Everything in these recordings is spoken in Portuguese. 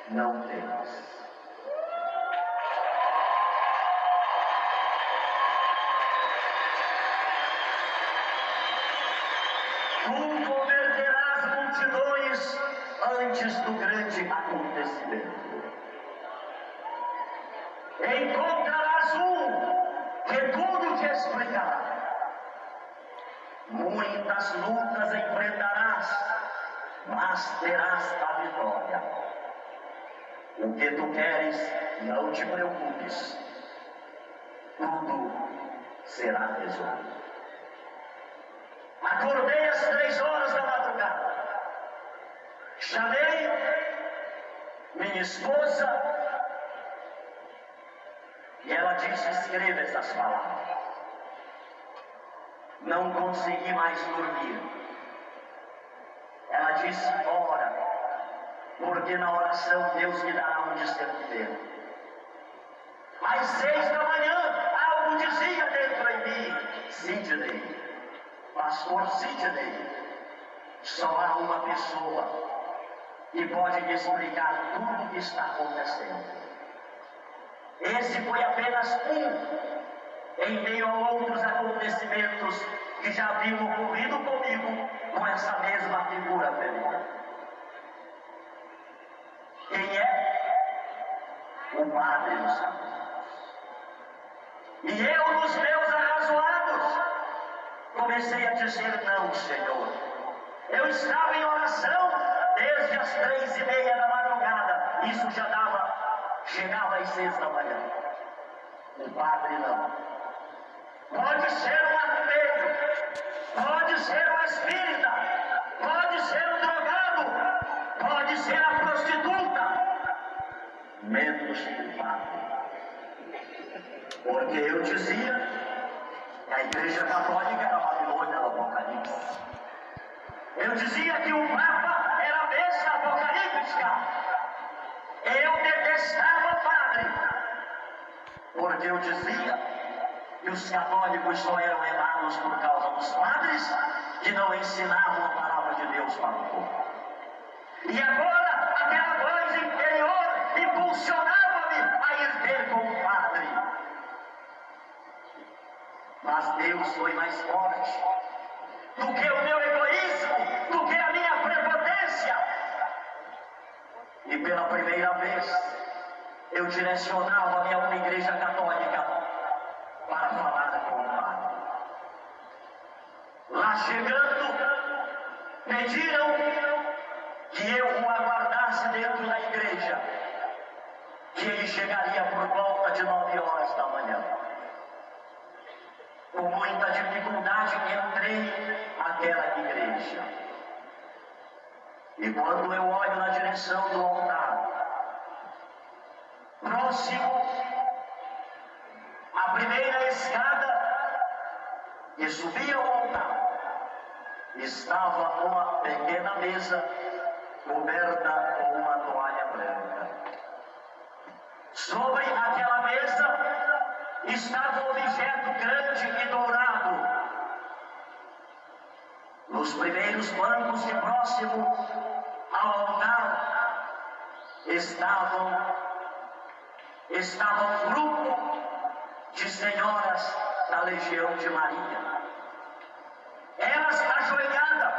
não temas. Tu converterás multidões antes do grande acontecimento. Encontrarás um que tudo te explicará. Muitas lutas enfrentarás, mas terás a vitória. O que tu queres, não te preocupes. Tudo será resolvido. Acordei às 3 horas da madrugada. Chamei minha esposa e ela disse: escreva essas palavras. Não consegui mais dormir. Ela disse: ora, porque na oração Deus me dará um discernimento. Às 6 da manhã, algo dizia dentro em mim: Sidney, pastor Sidney, só há uma pessoa que pode me explicar tudo o que está acontecendo. Esse foi apenas um em meio a outros acontecimentos que já haviam ocorrido comigo com essa mesma figura feminina. Quem é? O Padre dos Caminhos. E eu, nos meus arrazoados, comecei a dizer: não, Senhor. Eu estava em oração desde as 3:30 da madrugada. Isso já chegava às 6 da manhã. O Padre não. Pode ser um arrumeiro, pode ser um espírita, pode ser um drogado, pode ser a prostituta, menos o Padre. Porque eu dizia que a Igreja Católica era a Babilônia do Apocalipse. Eu dizia que o Papa era a besta apocalíptica. Eu detestava o Padre, porque eu dizia que os católicos só eram errados por causa dos padres que não ensinavam a palavra de Deus para o povo. E agora aquela voz interior impulsionava-me a ir ter com o Padre. Mas Deus foi mais forte do que o meu egoísmo, do que a minha prepotência. E pela primeira vez eu direcionava-me a uma igreja católica para falar com o Padre. Lá chegando, pediram que eu o aguardasse dentro da igreja, que ele chegaria por volta de 9 horas da manhã. Com muita dificuldade entrei naquela igreja. E quando eu olho na direção do altar, próximo à primeira escada que subia ao altar, estava uma pequena mesa coberta com uma toalha branca. Sobre aquela mesa estava um objeto grande e dourado. Nos primeiros bancos de próximo ao altar estava um grupo de senhoras da Legião de Maria. Elas, ajoelhadas,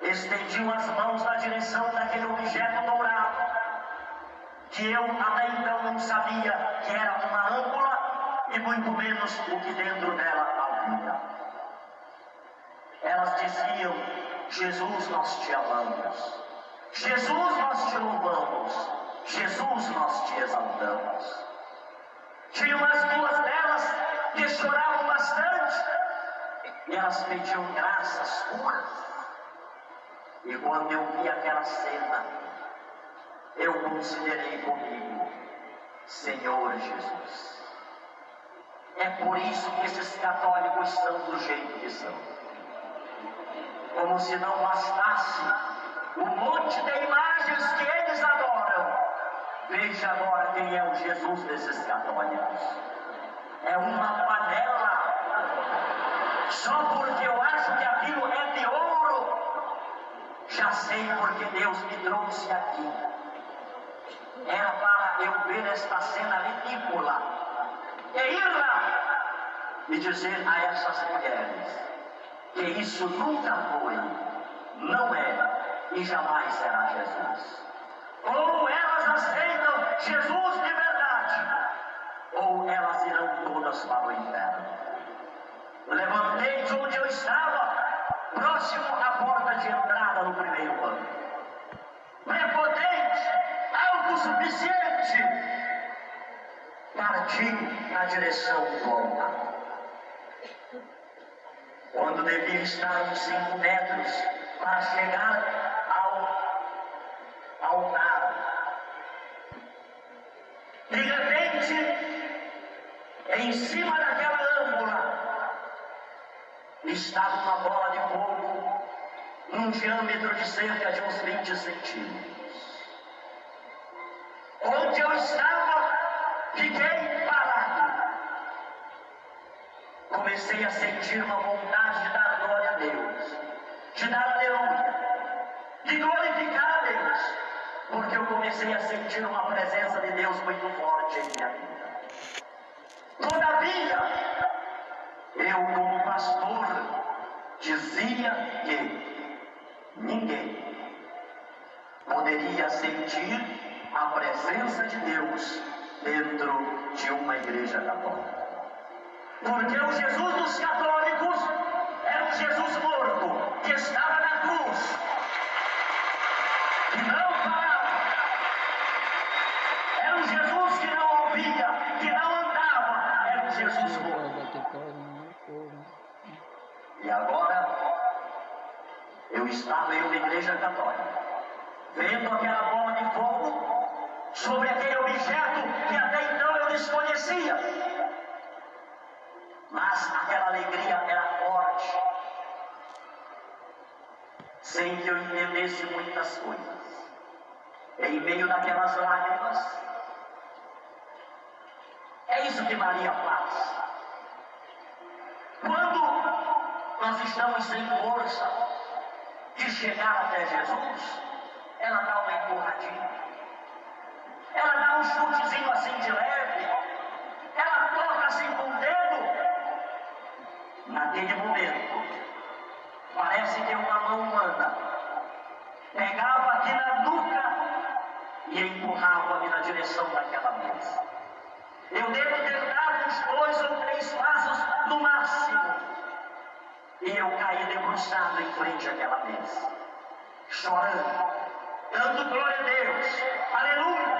estendiam as mãos na direção daquele objeto dourado, que eu até então não sabia que era uma âncora e muito menos o que dentro dela havia. Elas diziam: Jesus, nós te amamos. Jesus, nós te louvamos. Jesus, nós te exaltamos. Tinha umas 2 delas que choravam bastante e elas pediam graças puras. E quando eu vi aquela cena, eu considerei comigo: Senhor Jesus, é por isso que esses católicos são do jeito que são. Como se não bastasse o monte de imagens que eles adoram. Veja agora quem é o Jesus desses católicos. É uma panela. Só porque eu acho que aquilo é de ouro, já sei porque Deus me trouxe aqui. era para eu ver esta cena ridícula e ir lá e dizer a essas mulheres que isso nunca foi, não é e jamais será Jesus. Ou elas aceitam Jesus de verdade, ou elas irão todas para o inferno. Levantei de onde eu estava, próximo à porta de entrada no primeiro ano. Prepotente, autossuficiente, parti na direção do altar. Quando devia estar uns 5 metros para chegar ao altar, de repente, em cima daquela âmbula, estava uma bola de fogo, num diâmetro de cerca de uns 20 centímetros. Onde eu estava, fiquei parado. Comecei a sentir uma vontade de dar glória a Deus, de dar aleluia, de glorificar a Deus, porque eu comecei a sentir uma presença de Deus muito forte em minha vida. Todavia, eu como pastor dizia que ninguém poderia sentir a presença de Deus dentro de uma igreja católica. Porque o Jesus dos católicos era um Jesus morto, que estava na cruz, que não falava. Era um Jesus que não ouvia, que não andava. Era um Jesus morto. E agora, eu estava em uma igreja católica, vendo aquela bola de fogo sobre aquele objeto que até então eu desconhecia. Mas aquela alegria era forte, sem que eu entendesse muitas coisas. Em meio daquelas lágrimas, é isso que Maria faz. Quando nós estamos sem força de chegar até Jesus, ela dá uma empurradinha, ela dá um chutezinho assim de leve, ela toca assim com o dedo. Naquele momento, parece que uma mão humana pegava aqui na nuca e empurrava-me na direção daquela mesa. Eu devo ter dado uns 2 ou 3 passos no máximo, e eu caí debruçado em frente àquela mesa, chorando, dando glória a Deus, aleluia,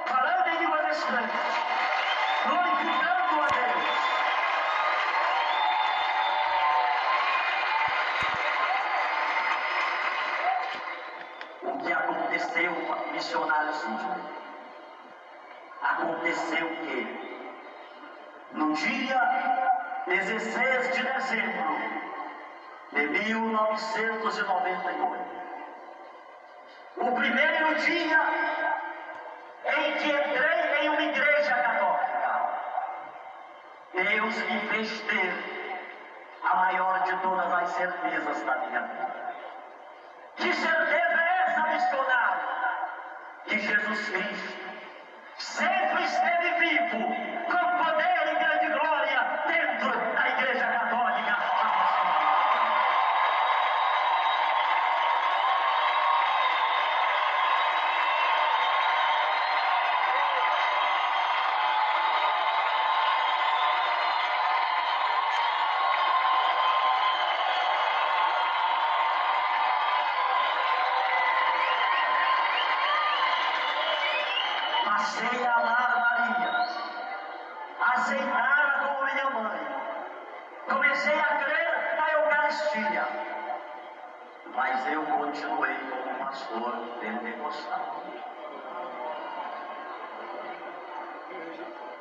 falando em línguas estranhas, glorificando a Deus. O que aconteceu, missionário Sidney? Aconteceu que, no dia 16 de dezembro de 1998, o primeiro dia em que entrei em uma igreja católica, Deus me fez ter a maior de todas as certezas da minha vida. Que certeza é essa, missionário? Que Jesus Cristo sempre esteve vivo, com poder e grande glória, dentro da igreja católica. Passei a amar Maria, aceitá-la como minha mãe, comecei a crer na Eucaristia, mas eu continuei como pastor pentecostal.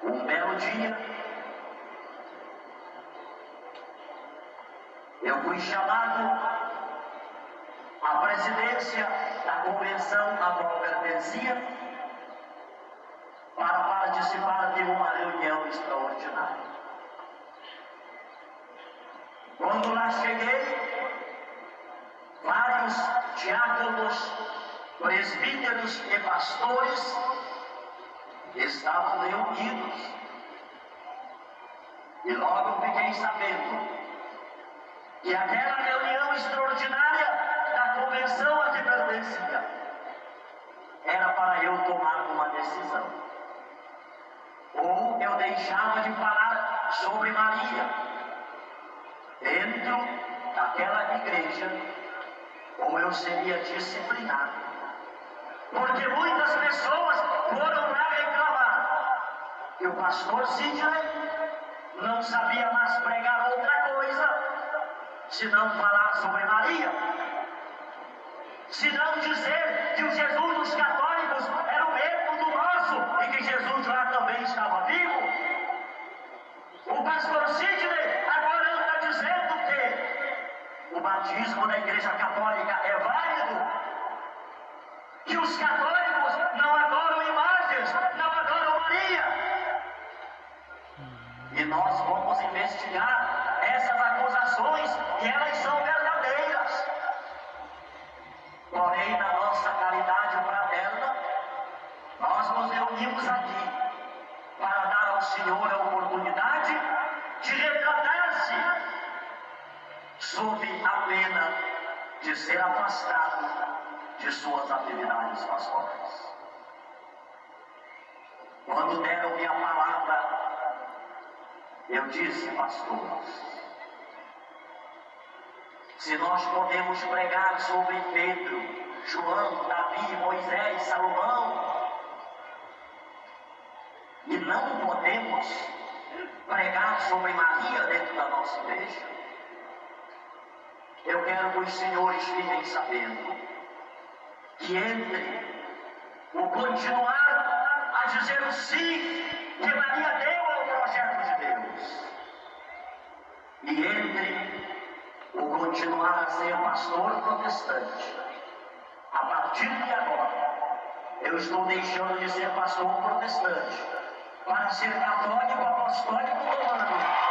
Um belo dia, eu fui chamado à presidência da convenção a qual pertencia, para participar de uma reunião extraordinária. Quando lá cheguei, vários diáconos, presbíteros e pastores estavam reunidos. E logo eu fiquei sabendo que aquela reunião extraordinária da convenção a que pertencia era para eu tomar uma decisão. Ou eu deixava de falar sobre Maria dentro daquela igreja, ou eu seria disciplinado. Porque muitas pessoas foram lá reclamar que o pastor Sidney não sabia mais pregar outra coisa senão falar sobre Maria, senão dizer que o Jesus dos católicos era o mesmo do nosso e que Jesus lá também estava vivo. O pastor Sidney agora está dizendo que o batismo da Igreja Católica é válido, que os católicos não adoram imagens, não adoram Maria. E nós vamos investigar essas acusações e elas são verdadeiras. Porém, na nossa caridade fraterna, nós nos reunimos aqui para dar ao Senhor a oportunidade de retratar-se sob a pena de ser afastado de suas atividades pastorais. Quando deram-me a palavra, eu disse, pastores, se nós podemos pregar sobre Pedro, João, Davi, Moisés, Salomão, e não podemos pregar sobre Maria dentro da nossa igreja, eu quero que os senhores fiquem sabendo que entre o continuar a dizer o sim que Maria deu ao projeto de Deus e entre o continuar a ser pastor protestante, a partir de agora eu estou deixando de ser pastor protestante para ser católico, apostólico romano.